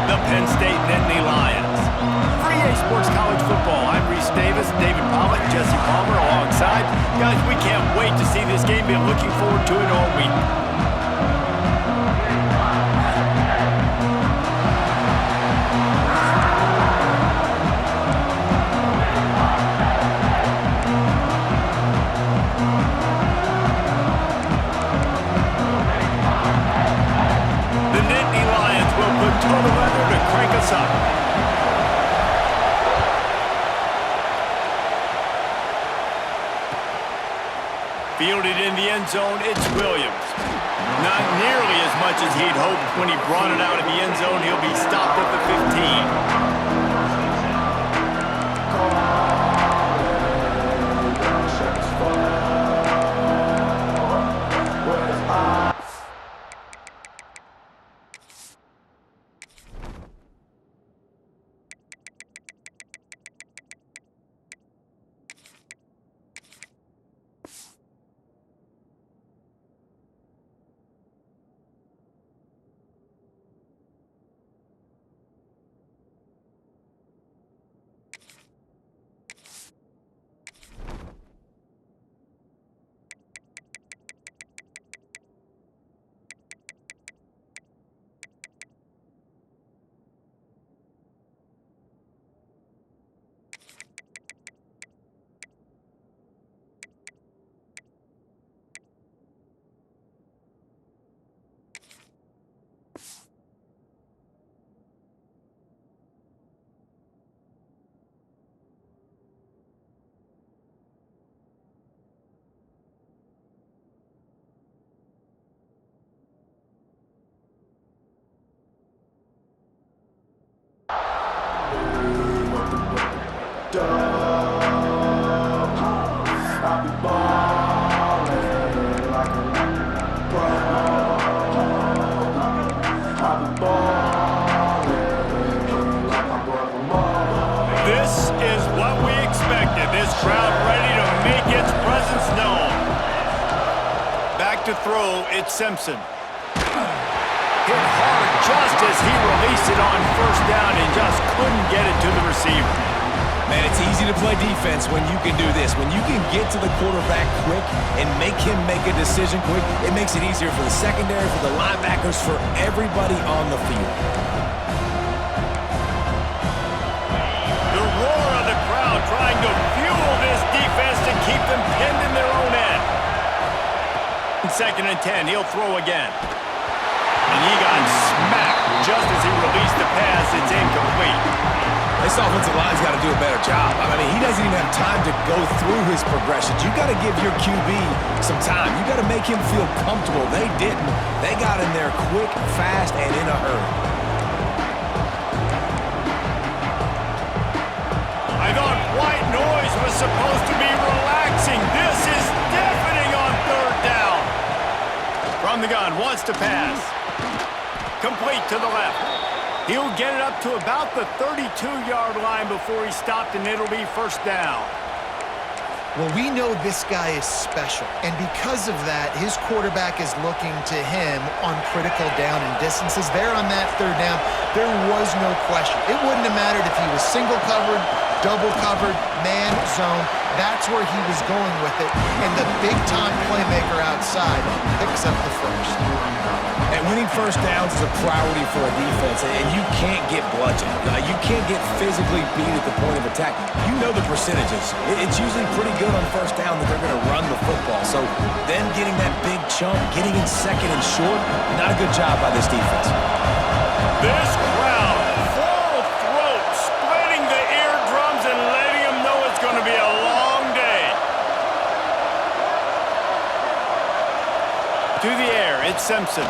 the Penn State Nittany Lions. For EA Sports College Football, I'm Reese Davis, David Pollock, Jesse Palmer alongside. Guys, we can't wait to see this game. Been looking forward to it all week. The Nittany Lions will put total weather to crank us up. Fielded in the end zone, it's Williams. Not nearly as much as he'd hoped when he brought it out of the end zone. He'll be stopped at the 15. This is what we expected. This crowd ready to make its presence known. Back to throw, it's Simpson. Hit hard just as he released it on first down and just couldn't get it to the receiver. Man, it's easy to play defense when you can do this. When you can get to the quarterback quick and make him make a decision quick, it makes it easier for the secondary, for the linebackers, for everybody on the field. The roar of the crowd trying to fuel this defense to keep them pinned in their own end. 2nd and 10, he'll throw again. And he got smacked just as he released the pass. It's incomplete. This offensive line's got to do a better job. I mean, he doesn't even have time to go through his progressions. You got to give your QB some time. You got to make him feel comfortable. They didn't. They got in there quick, fast, and in a hurry. I thought white noise was supposed to be relaxing. This is deafening on 3rd down. From the gun, wants to pass. Complete to the left. He'll get it up to about the 32-yard line before he's stopped, and it'll be 1st down. Well, we know this guy is special, and because of that, his quarterback is looking to him on critical down and distances. There on that 3rd down, there was no question. It wouldn't have mattered if he was single covered, double covered, man, zone. That's where he was going with it, and the big-time playmaker outside picks up the first. And winning 1st downs is a priority for a defense, and you can't get bludgeoned. You can't get physically beat at the point of attack. You know the percentages. It's usually pretty good on 1st down that they're going to run the football. So them getting that big chunk, getting in 2nd and short, not a good job by this defense. This crowd, full throat, splitting the eardrums and letting them know it's going to be a long day. To the air, it's Simpson.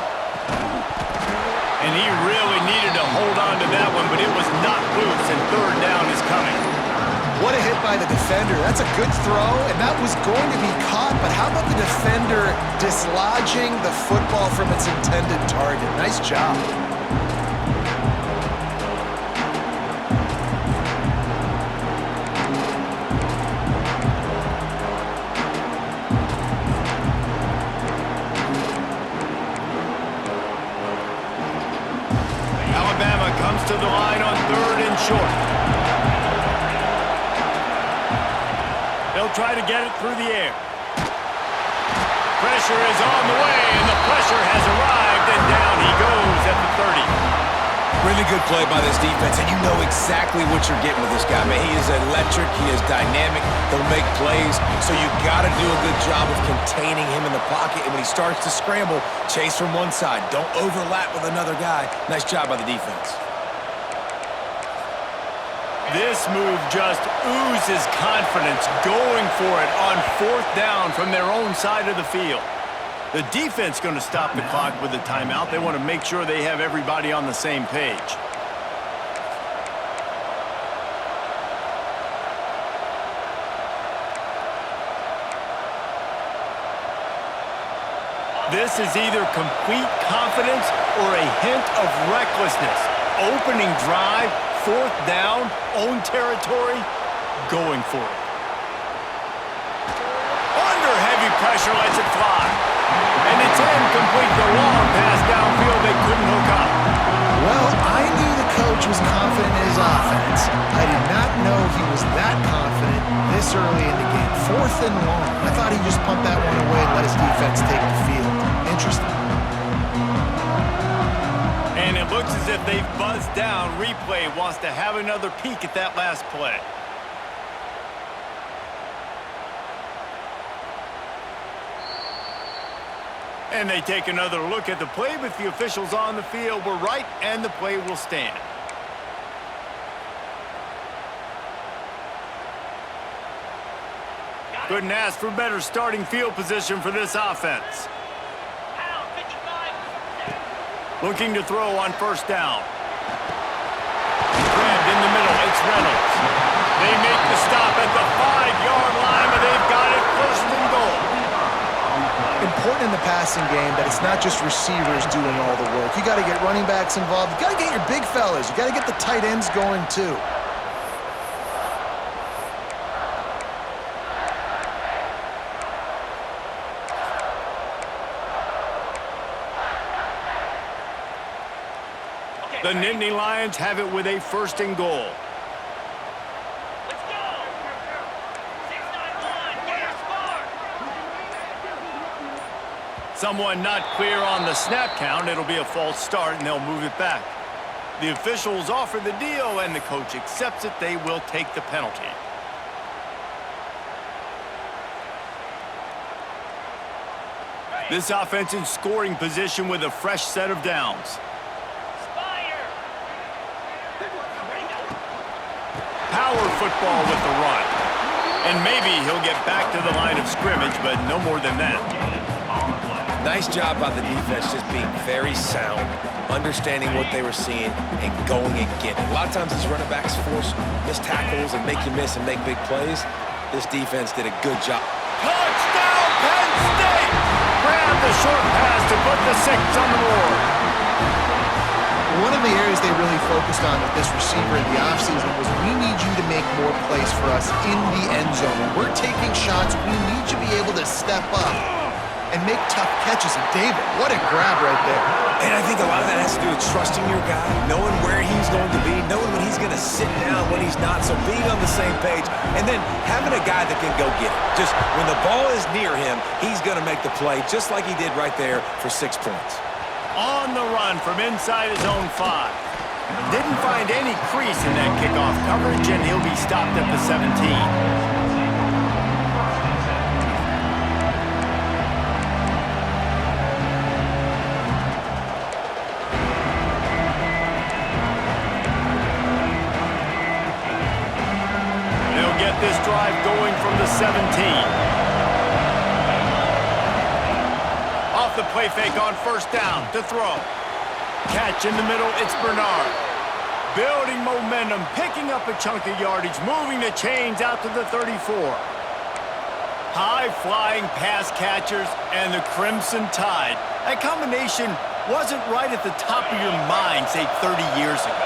And he really needed to hold on to that one, but it was not loose, and 3rd down is coming. What a hit by the defender. That's a good throw, and that was going to be caught, but how about the defender dislodging the football from its intended target? Nice job. They'll try to get it through the air. Pressure is on the way, and the pressure has arrived, and down he goes at the 30. Really good play by this defense, and you know exactly what you're getting with this guy, man. He is electric. He is dynamic. He'll make plays, so you got to do a good job of containing him in the pocket, and when he starts to scramble, chase from one side. Don't overlap with another guy. Nice job by the defense. This move just oozes confidence, going for it on 4th down from their own side of the field. The defense going to stop the clock with a timeout. They want to make sure they have everybody on the same page. This is either complete confidence or a hint of recklessness. Opening drive, 4th down, own territory, going for it. Under heavy pressure, lets it fly. And it's incomplete. The long pass downfield, they couldn't hook up. Well, I knew the coach was confident in his offense. I did not know he was that confident this early in the game. 4th and long. I thought he'd just pump that one away and let his defense take the field. Interesting. And it looks as if they've buzzed down. Replay wants to have another peek at that last play. And they take another look at the play, but the officials on the field were right, and the play will stand. Couldn't ask for better starting field position for this offense. Looking to throw on 1st down. Grabbed in the middle, it's Reynolds. They make the stop at the 5-yard line, and they've got it 1st and goal. Important in the passing game that it's not just receivers doing all the work. You got to get running backs involved. You got to get your big fellas. You got to get the tight ends going too. The Nittany Lions have it with a 1st and goal. Let's go! 6-9-1, get your score! Someone not clear on the snap count. It'll be a false start, and they'll move it back. The officials offer the deal, and the coach accepts it. They will take the penalty. This offense in scoring position with a fresh set of downs. Power football with the run. And maybe he'll get back to the line of scrimmage, but no more than that. Nice job by the defense, just being very sound, understanding what they were seeing, and going and getting it. A lot of times these running backs force missed tackles and make you miss and make big plays. This defense did a good job. Touchdown, Penn State! Grab the short pass to put the 6 on the board. One of the areas they really focused on with this receiver in the offseason was we need you to make more plays for us in the end zone. When we're taking shots, we need you to be able to step up and make tough catches. And David, what a grab right there. And I think a lot of that has to do with trusting your guy, knowing where he's going to be, knowing when he's going to sit down, when he's not, so being on the same page, and then having a guy that can go get it. Just when the ball is near him, he's going to make the play, just like he did right there for 6 points. On the run from inside his own 5. Didn't find any crease in that kickoff coverage, and he'll be stopped at the 17. They'll get this drive going from the 17. The play fake on 1st down to throw. Catch in the middle, it's Bernard. Building momentum, picking up a chunk of yardage, moving the chains out to the 34. High-flying pass catchers and the Crimson Tide. That combination wasn't right at the top of your mind, say, 30 years ago.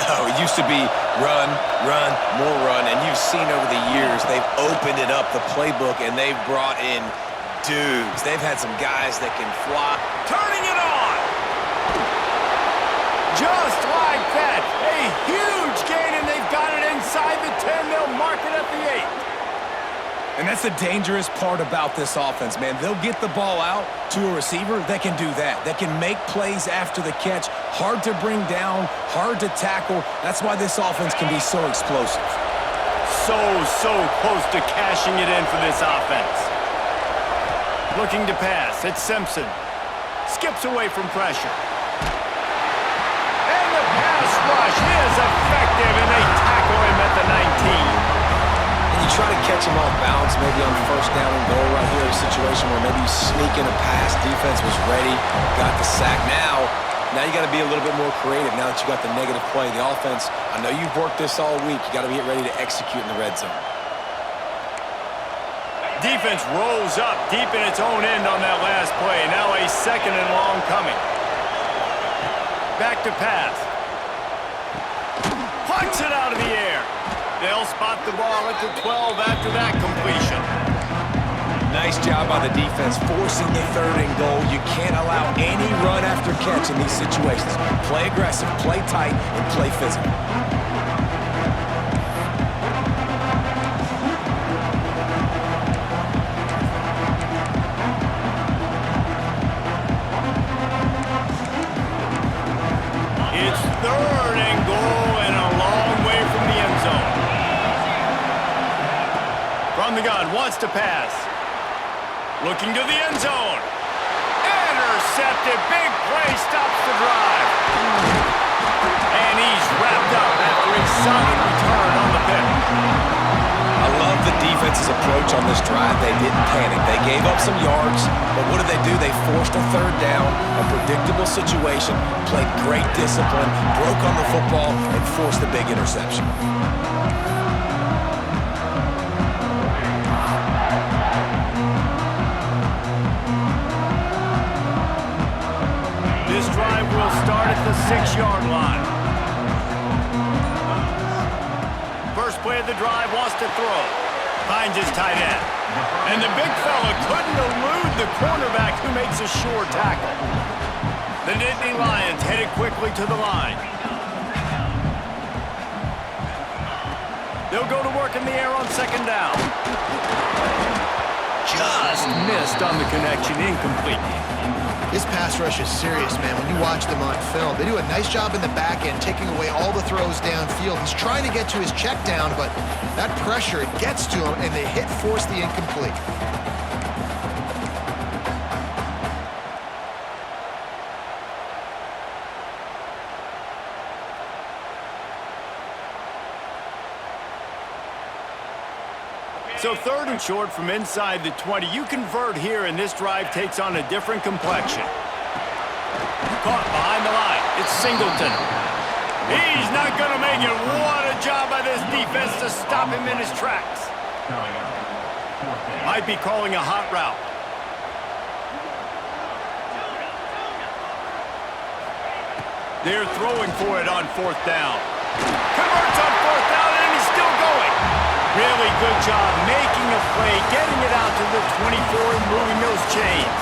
No, it used to be run, run, more run, and you've seen over the years they've opened it up, the playbook, and they've brought in dudes. They've had some guys that can fly. Turning it on! Just like that, a huge gain, and they've got it inside the 10. They'll mark it at the 8. And that's the dangerous part about this offense, man. They'll get the ball out to a receiver that can do that, that can make plays after the catch. Hard to bring down, hard to tackle. That's why this offense can be so explosive. So close to cashing it in for this offense. Looking to pass. It's Simpson. Skips away from pressure. And the pass rush is effective, and they tackle him at the 19. You try to catch him off balance, maybe on first down and goal right here, a situation where maybe you sneak in a pass, defense was ready, got the sack. Now you got to be a little bit more creative now that you got the negative play. The offense, I know you've worked this all week. You got to get ready to execute in the red zone. Defense rolls up deep in its own end on that last play. Now a second and long coming. Back to pass. Punts it out of the air. They'll spot the ball at the 12 after that completion. Nice job by the defense forcing the third and goal. You can't allow any run after catch in these situations. Play aggressive, play tight, and play physical. It's third and goal and a long way from the end zone. From the gun, wants to pass. Looking to the end zone. Intercepted. Big play stops the drive. And he's wrapped up after a solid return on the pick. I love the defense's approach on this drive. They didn't panic. They gave up some yards, but what did they do? They forced a third down, a predictable situation, played great discipline, broke on the football, and forced the big interception. This drive will start at the 6-yard line. First play of the drive, wants to throw. Finds his tight end. And the big fella couldn't elude the cornerback who makes a sure tackle. The Nittany Lions headed quickly to the line. They'll go to work in the air on second down. Just missed on the connection, incomplete. This pass rush is serious, man. When you watch them on film, they do a nice job in the back end, taking away all the throws downfield. He's trying to get to his check down, but that pressure, it gets to him, and the hit forced the incomplete. So third and short from inside the 20. You convert here, and this drive takes on a different complexion. Caught behind the line. It's Singleton. He's not going to make it. What a job by this defense to stop him in his tracks. Might be calling a hot route. They're throwing for it on fourth down. Converts on fourth down, and he's still going. Really good job making a play, getting it out to the 24 and moving those chains.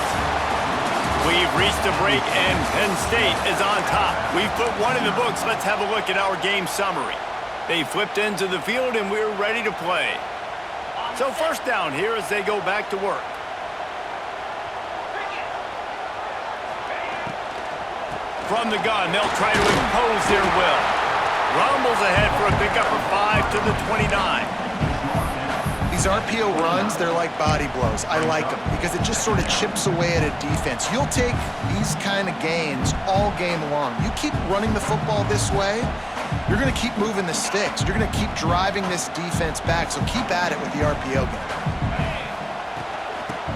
We've reached a break, and Penn State is on top. We've put one in the books. Let's have a look at our game summary. They flipped into the field, and we're ready to play. So first down here as they go back to work. From the gun, they'll try to impose their will. Rumbles ahead for a pickup of 5 to the 29. These RPO runs, they're like body blows. I like them because it just sort of chips away at a defense. You'll take these kind of gains all game long. You keep running the football this way, you're going to keep moving the sticks. You're going to keep driving this defense back, so keep at it with the RPO game.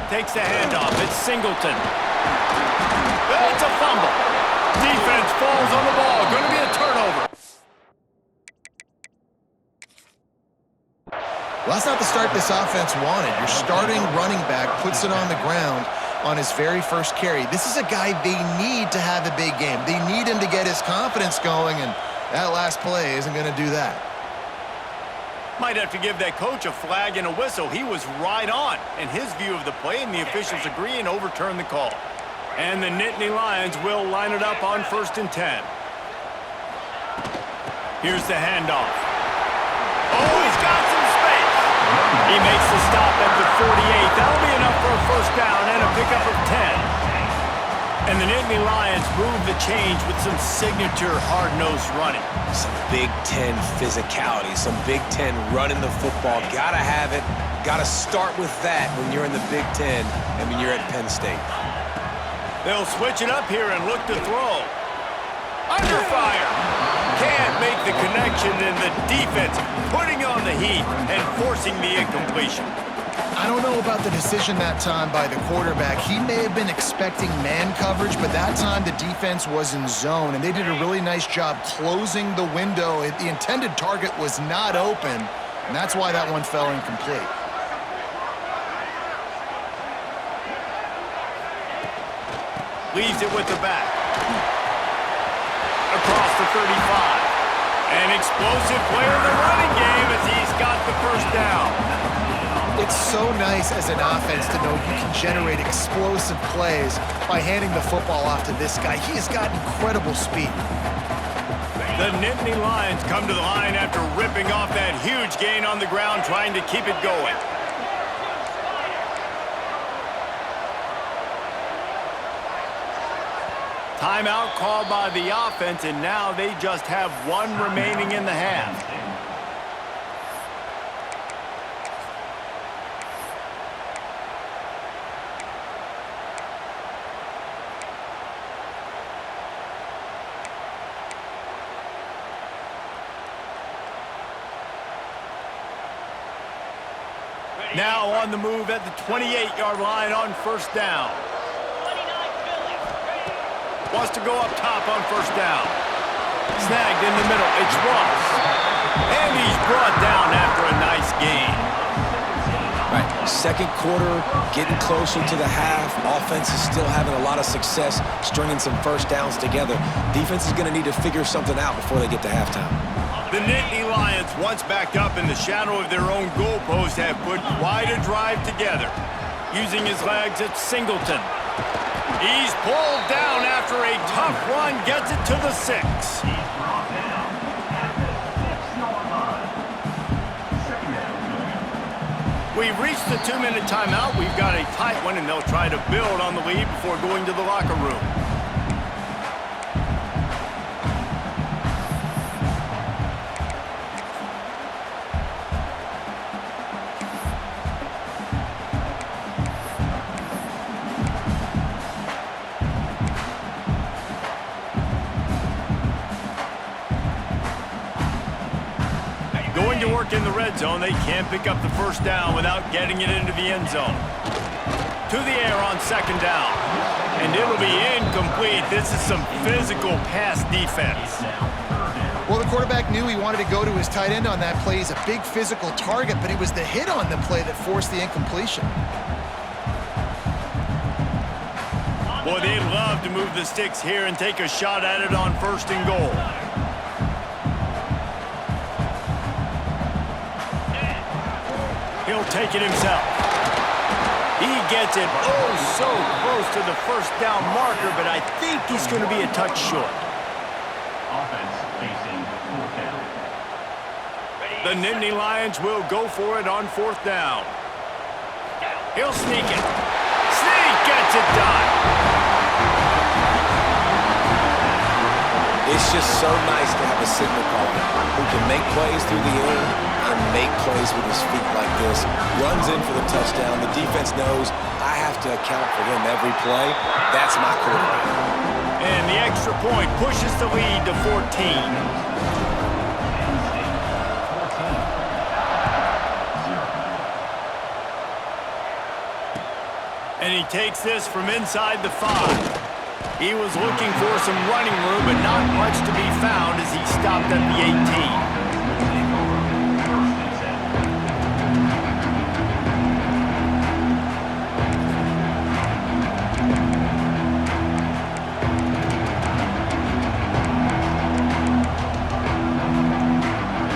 Takes the handoff. It's Singleton. It's a fumble. Defense falls on the ball. Going to be a turnover. Well, that's not the start this offense wanted. Your starting running back puts it on the ground on his very first carry. This is a guy they need to have a big game. They need him to get his confidence going, and that last play isn't going to do that. Might have to give that coach a flag and a whistle. He was right on in his view of the play, and the officials agree and overturn the call. And the Nittany Lions will line it up on 1st and 10. Here's the handoff. Oh, he's got some space. He makes the stop at the 48. That'll be enough for a first down and a pickup of 10. And the Nittany Lions move the change with some signature hard-nosed running. Some Big Ten physicality, some Big Ten running the football. Gotta have it. Gotta start with that when you're in the Big Ten and when you're at Penn State. They'll switch it up here and look to throw. Under fire. Can't make the connection, and the defense putting on the heat and forcing the incompletion. I don't know about the decision that time by the quarterback. He may have been expecting man coverage, but that time the defense was in zone, and they did a really nice job closing the window. The intended target was not open, and that's why that one fell incomplete. Leaves it with the back. Across the 35. An explosive player in the running game as he's got the first down. It's so nice as an offense to know you can generate explosive plays by handing the football off to this guy. He has got incredible speed. The Nittany Lions come to the line after ripping off that huge gain on the ground, trying to keep it going. Timeout called by the offense, and now they just have one remaining in the half. Now on the move at the 28-yard line on first down. Wants to go up top on first down. Snagged in the middle. It's Ross. And he's brought down after a nice gain. Right, second quarter, getting closer to the half. Offense is still having a lot of success stringing some first downs together. Defense is going to need to figure something out before they get to halftime. The Nittany Lions, once backed up in the shadow of their own goalpost, have put quite a drive together. Using his legs, it's Singleton. He's pulled down after a tough run, gets it to the 6. We've reached the 2-minute timeout. We've got a tight one, and they'll try to build on the lead before going to the locker room. Going to work in the red zone. They can't pick up the first down without getting it into the end zone. To the air on second down. And it'll be incomplete. This is some physical pass defense. Well, the quarterback knew he wanted to go to his tight end on that play. He's a big physical target, but it was the hit on the play that forced the incompletion. Boy, they love to move the sticks here and take a shot at it on first and goal. He'll take it himself. He gets it oh so close to the first down marker, but I think he's going to be a touch short. Offense facing fourth down. The Nittany Lions will go for it on fourth down. He'll sneak it. Sneak gets it done. It's just so nice to have a signal caller who can make plays through the air and make plays with his feet like this. Runs in for the touchdown. The defense knows I have to account for him every play. That's my quarterback. And the extra point pushes the lead to 14. And he takes this from inside the 5. He was looking for some running room, but not much to be found as he stopped at the 18.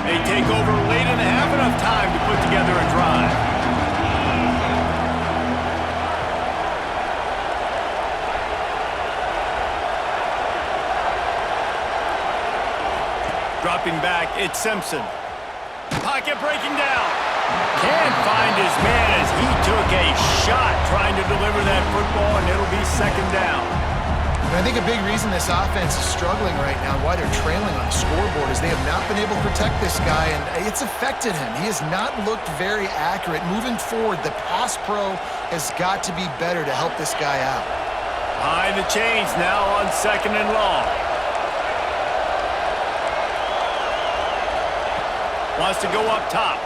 They take over late and have enough time to put together a drive. Dropping back, it's Simpson. Pocket breaking down. Can't find his man as he took a shot trying to deliver that football, and it'll be second down. And I think a big reason this offense is struggling right now, why they're trailing on the scoreboard, is they have not been able to protect this guy, and it's affected him. He has not looked very accurate. Moving forward, the pass pro has got to be better to help this guy out. Behind the chains now on second and long. Wants to go up top.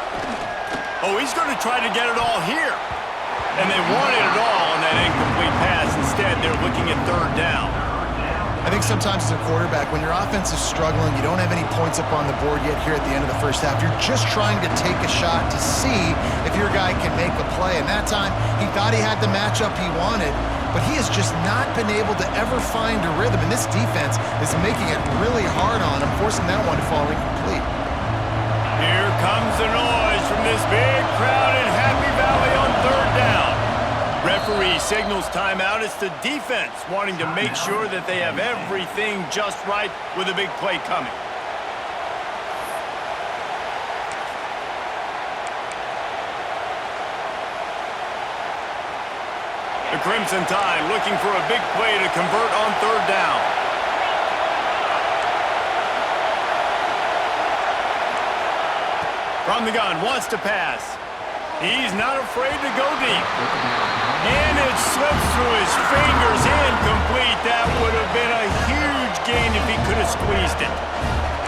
Oh, he's going to try to get it all here. And they wanted it all on that incomplete pass. Instead, they're looking at third down. I think sometimes as a quarterback, when your offense is struggling, you don't have any points up on the board yet here at the end of the first half. You're just trying to take a shot to see if your guy can make a play. And that time, he thought he had the matchup he wanted, but he has just not been able to ever find a rhythm. And this defense is making it really hard on him, forcing that one to fall incomplete. Here comes the noise from this big crowd in Happy Valley on third down. Referee signals timeout. It's the defense wanting to make sure that they have everything just right with a big play coming. The Crimson Tide looking for a big play to convert on third down. From the gun, wants to pass. He's not afraid to go deep. And it slips through his fingers, incomplete. That would have been a huge gain if he could have squeezed it.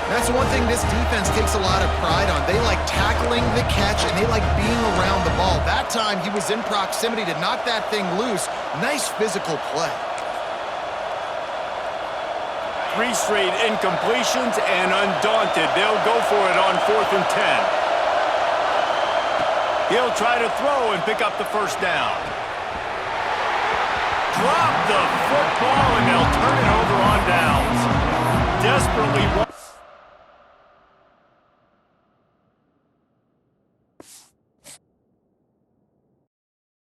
That's one thing this defense takes a lot of pride on. They like tackling the catch, and they like being around the ball. That time, he was in proximity to knock that thing loose. Nice physical play. 3 straight incompletions, and undaunted, they'll go for it on 4th and 10. He'll try to throw and pick up the first down. Drop the football, and they'll turn it over on downs. Desperately